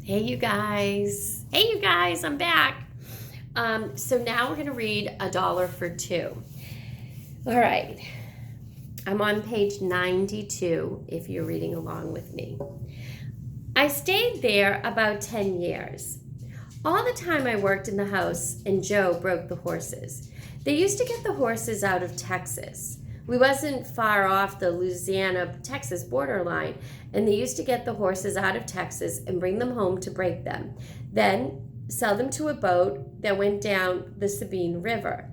Hey, you guys. Hey, you guys, I'm back. So now we're going to read A Dollar for Two. All right. I'm on page 92 if you're reading along with me. I stayed there about 10 years. All the time I worked in the house and Joe broke the horses. They used to get the horses out of Texas. We wasn't far off the Louisiana-Texas borderline, and they used to get the horses out of Texas and bring them home to break them. Then sell them to a boat that went down the Sabine River.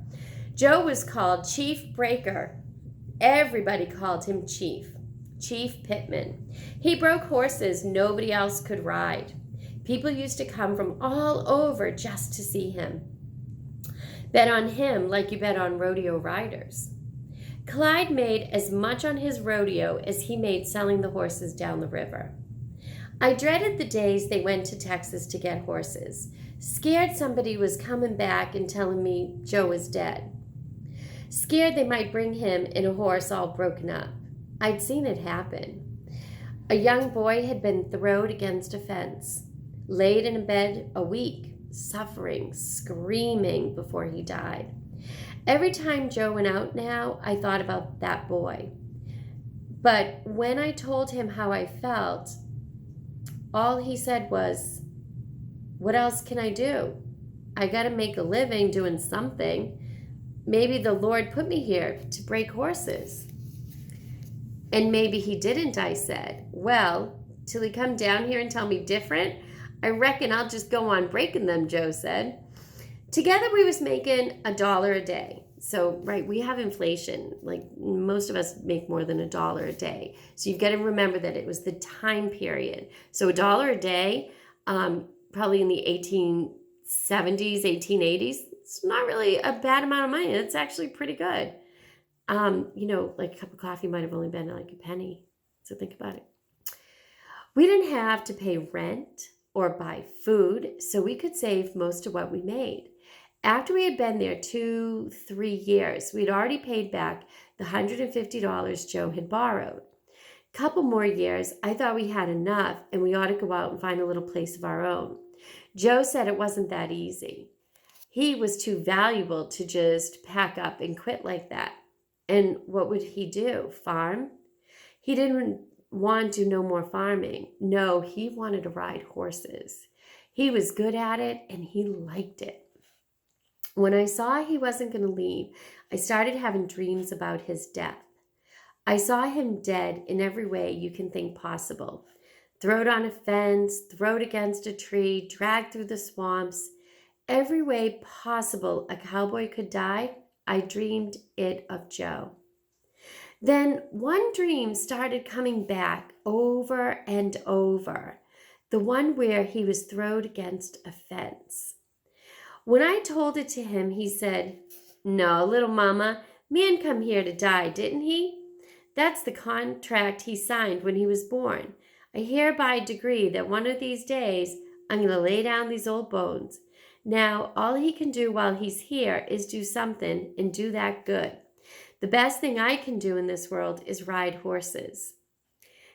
Joe was called Chief Breaker. Everybody called him Chief Pittman. He broke horses nobody else could ride. People used to come from all over just to see him. Bet on him like you bet on rodeo riders. Clyde made as much on his rodeo as he made selling the horses down the river. I dreaded the days they went to Texas to get horses, scared somebody was coming back and telling me Joe was dead. Scared they might bring him in a horse all broken up. I'd seen it happen. A young boy had been thrown against a fence, laid in a bed a week, suffering, screaming before he died. Every time Joe went out now, I thought about that boy. But when I told him how I felt, all he said was, "What else can I do? I got to make a living doing something. Maybe the Lord put me here to break horses." And maybe he didn't, I said. Well, till he come down here and tell me different, I reckon I'll just go on breaking them, Joe said. Together we was making $1 a day. So, right, we have inflation. Like most of us make more than $1 a day. So you've got to remember that it was the time period. So $1 a day, probably in the 1870s, 1880s, it's not really a bad amount of money. It's actually pretty good. Like a cup of coffee might have only been like a penny. So think about it. We didn't have to pay rent or buy food, so we could save most of what we made. After we had been there 2-3 years, we'd already paid back the $150 Joe had borrowed. Couple more years, I thought we had enough and we ought to go out and find a little place of our own. Joe said it wasn't that easy. He was too valuable to just pack up and quit like that. And what would he do? Farm? He didn't want to do no more farming. No, he wanted to ride horses. He was good at it and he liked it. When I saw he wasn't going to leave, I started having dreams about his death. I saw him dead in every way you can think possible. Thrown on a fence, thrown against a tree, dragged through the swamps. Every way possible a cowboy could die, I dreamed it of Joe. Then one dream started coming back over and over, the one where he was thrown against a fence. When I told it to him, he said, "No, little mama, man come here to die, didn't he? That's the contract he signed when he was born. I hereby decree that one of these days I'm going to lay down these old bones. Now, all he can do while he's here is do something and do that good. The best thing I can do in this world is ride horses.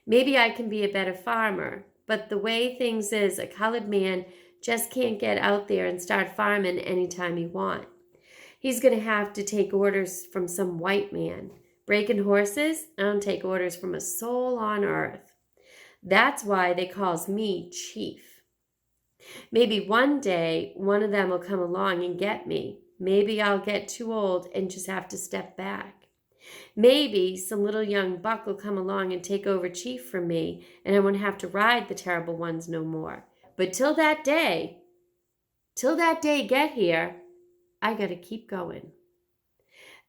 Maybe I can be a better farmer, but the way things is, a colored man just can't get out there and start farming anytime he want. He's going to have to take orders from some white man. Breaking horses, I don't take orders from a soul on earth. That's why they calls me Chief. Maybe one day one of them will come along and get me. Maybe I'll get too old and just have to step back. Maybe some little young buck will come along and take over Chief from me, and I won't have to ride the terrible ones no more. But till that day get here, I gotta keep going."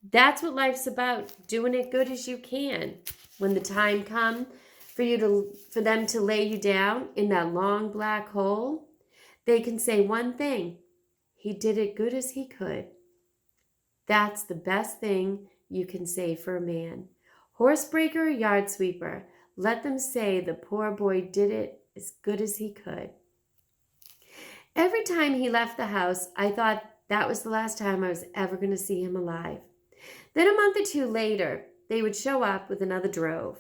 That's what life's about, doing it good as you can. When the time comes for them to lay you down in that long black hole, they can say one thing: he did it good as he could. That's the best thing you can say for a man. Horsebreaker or yard sweeper, let them say the poor boy did it as good as he could. Every time he left the house, I thought that was the last time I was ever going to see him alive. Then a month or two later, they would show up with another drove.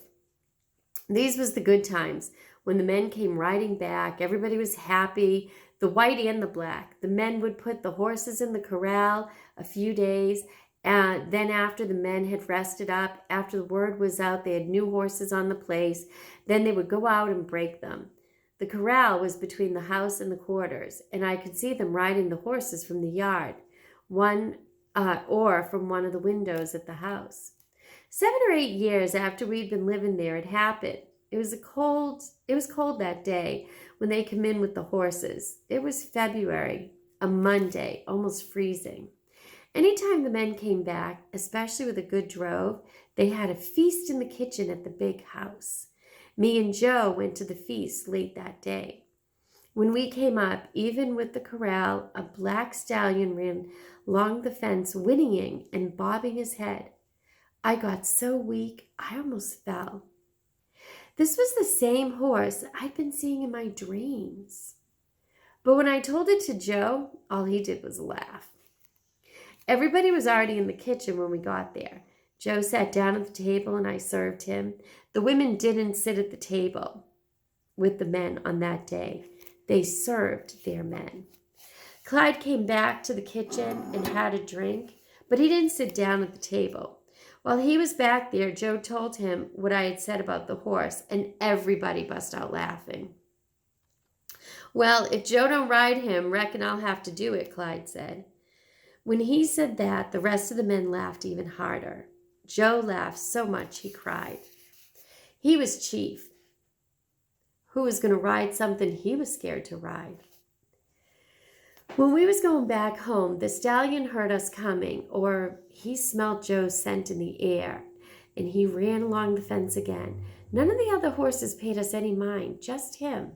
These was the good times, When the men came riding back, everybody was happy, the white and the black. The men would put the horses in the corral a few days, and then after the men had rested up, after the word was out, they had new horses on the place, then they would go out and break them. The corral was between the house and the quarters, and I could see them riding the horses from the yard, or from one of the windows at the house. 7 or 8 years after we'd been living there, it happened. It was cold that day when they come in with the horses. It was February, a Monday, almost freezing. Anytime the men came back, especially with a good drove, they had a feast in the kitchen at the big house. Me and Joe went to the feast late that day. When we came up, even with the corral, a black stallion ran along the fence, whinnying and bobbing his head. I got so weak, I almost fell. This was the same horse I'd been seeing in my dreams. But when I told it to Joe, all he did was laugh. Everybody was already in the kitchen when we got there. Joe sat down at the table and I served him. The women didn't sit at the table with the men on that day. They served their men. Clyde came back to the kitchen and had a drink, but he didn't sit down at the table. While he was back there, Joe told him what I had said about the horse, and everybody bust out laughing. Well, if Joe don't ride him, reckon I'll have to do it, Clyde said. When he said that, the rest of the men laughed even harder. Joe laughed so much he cried. He was chief. Who was going to ride something he was scared to ride? When we was going back home, the stallion heard us coming, or he smelled Joe's scent in the air, and he ran along the fence again. None of the other horses paid us any mind, just him.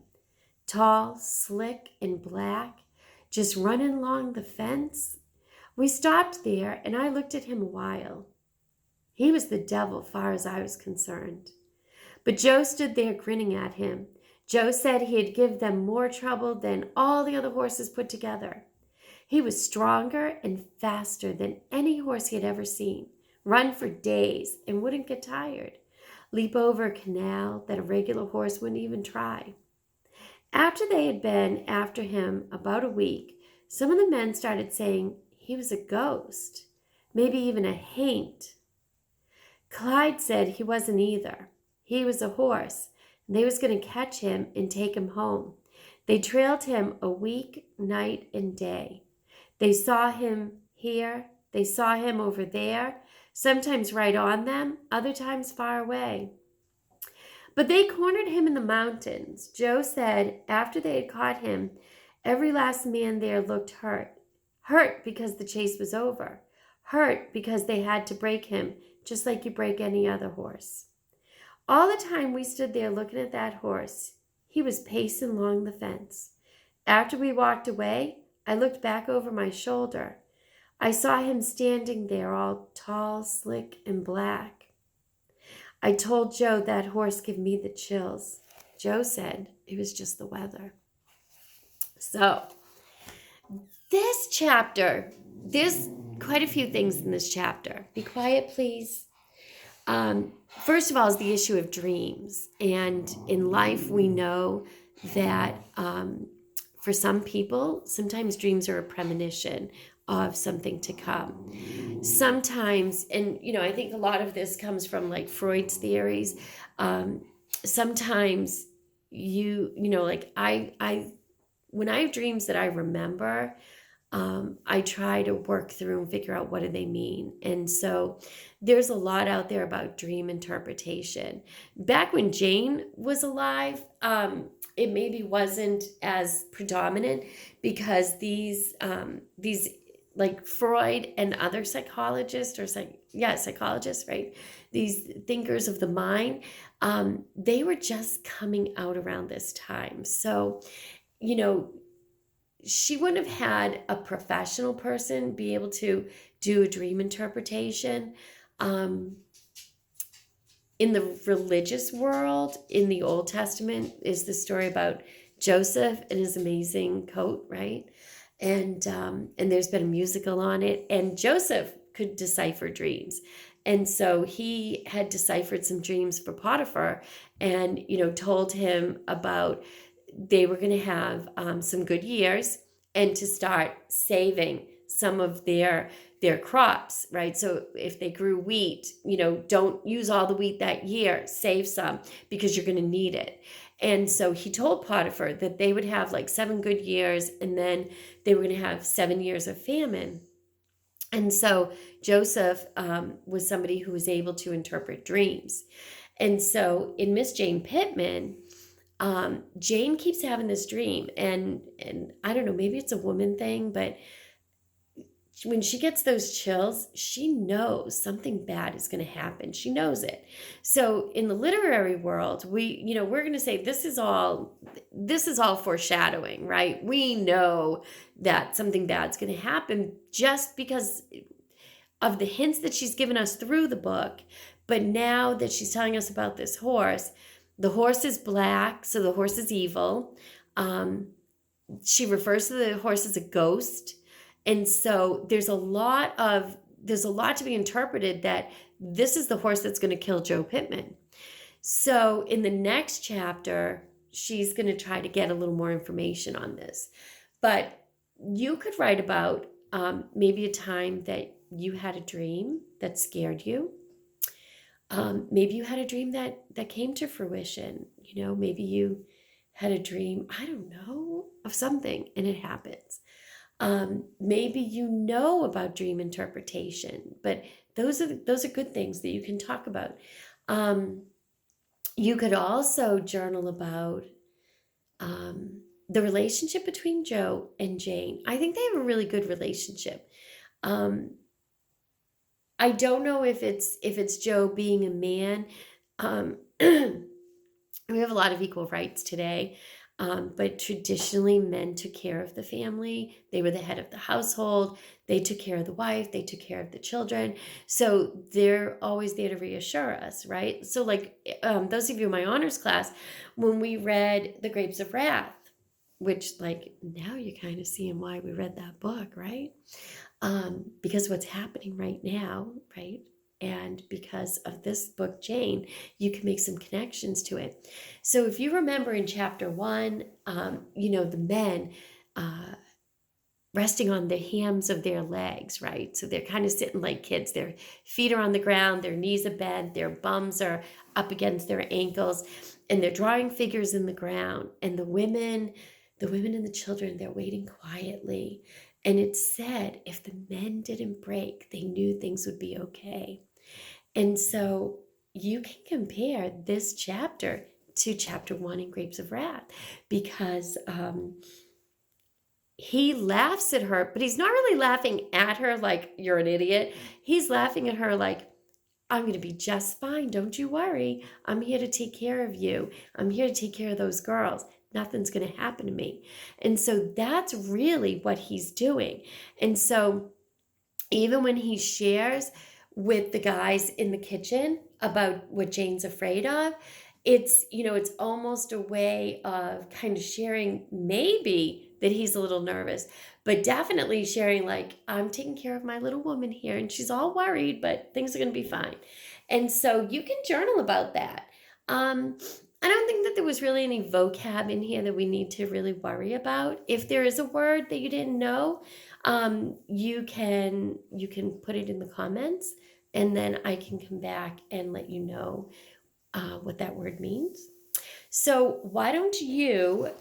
Tall, slick, and black, just running along the fence. We stopped there, and I looked at him a while. He was the devil, far as I was concerned. But Joe stood there grinning at him. Joe said he'd give them more trouble than all the other horses put together. He was stronger and faster than any horse he had ever seen, run for days and wouldn't get tired, leap over a canal that a regular horse wouldn't even try. After they had been after him about a week, some of the men started saying he was a ghost, maybe even a haint. Clyde said he wasn't either. He was a horse. They was going to catch him and take him home. They trailed him a week, night, and day. They saw him here. They saw him over there, sometimes right on them, other times far away. But they cornered him in the mountains. Joe said after they had caught him, every last man there looked hurt. Hurt because the chase was over. Hurt because they had to break him, just like you break any other horse. All the time we stood there looking at that horse, he was pacing along the fence. After we walked away, I looked back over my shoulder. I saw him standing there all tall, slick, and black. I told Joe that horse gave me the chills. Joe said it was just the weather. So, this chapter, there's quite a few things in this chapter. Be quiet, please. First of all is the issue of dreams. And in life, we know that for some people, sometimes dreams are a premonition of something to come. Sometimes, and I think a lot of this comes from like Freud's theories. Sometimes like when I have dreams that I remember, I try to work through and figure out what do they mean. And so there's a lot out there about dream interpretation. Back when Jane was alive, it maybe wasn't as predominant because these like Freud and other psychologists psychologists, right? These thinkers of the mind, they were just coming out around this time. So, she wouldn't have had a professional person be able to do a dream interpretation. In the religious world, in the Old Testament, is the story about Joseph and his amazing coat, right? And there's been a musical on it. And Joseph could decipher dreams. And so he had deciphered some dreams for Potiphar and, told him about they were going to have some good years and to start saving some of their crops, right? So if they grew wheat, don't use all the wheat that year, save some because you're going to need it. And so he told Potiphar that they would have like 7 good years and then they were going to have 7 years of famine. And so Joseph was somebody who was able to interpret dreams. And so in Miss Jane Pittman, Jane keeps having this dream, and I don't know, maybe it's a woman thing, but when she gets those chills, she knows something bad is going to happen. She knows it. So in the literary world, we're going to say this is all foreshadowing, right? We know that something bad's going to happen just because of the hints that she's given us through the book. But now that she's telling us about this horse, the horse is black, so the horse is evil. She refers to the horse as a ghost. And so there's a lot to be interpreted that this is the horse that's going to kill Joe Pittman. So in the next chapter, she's going to try to get a little more information on this. But you could write about maybe a time that you had a dream that scared you. Maybe you had a dream that came to fruition. Maybe you had a dream, I don't know, of something and it happens. Maybe you know about dream interpretation, but those are good things that you can talk about. You could also journal about the relationship between Joe and Jane. I think they have a really good relationship. I don't know if it's Joe being a man. We have a lot of equal rights today. But traditionally, men took care of the family. They were the head of the household. They took care of the wife. They took care of the children. So they're always there to reassure us, right? So like those of you in my honors class, when we read The Grapes of Wrath, which like now you're kind of seeing why we read that book, right? Because what's happening right now, right? And because of this book, Jane, you can make some connections to it. So if you remember in chapter 1, the men resting on the hams of their legs, right? So they're kind of sitting like kids. Their feet are on the ground, their knees are bent, their bums are up against their ankles, and they're drawing figures in the ground. And the women and the children, they're waiting quietly. And it said if the men didn't break, they knew things would be okay. And so you can compare this chapter to chapter 1 in Grapes of Wrath because he laughs at her, but he's not really laughing at her like you're an idiot. He's laughing at her like, I'm going to be just fine. Don't you worry. I'm here to take care of you. I'm here to take care of those girls. Nothing's going to happen to me. And so that's really what he's doing. And so even when he shares with the guys in the kitchen about what Jane's afraid of, it's almost a way of kind of sharing maybe that he's a little nervous, but definitely sharing like, I'm taking care of my little woman here and she's all worried, but things are going to be fine. And so you can journal about that. I don't think that there was really any vocab in here that we need to really worry about. If there is a word that you didn't know, you can put it in the comments and then I can come back and let you know what that word means. So why don't you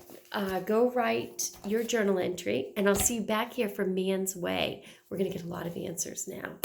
go write your journal entry and I'll see you back here for Man's Way. We're going to get a lot of answers now.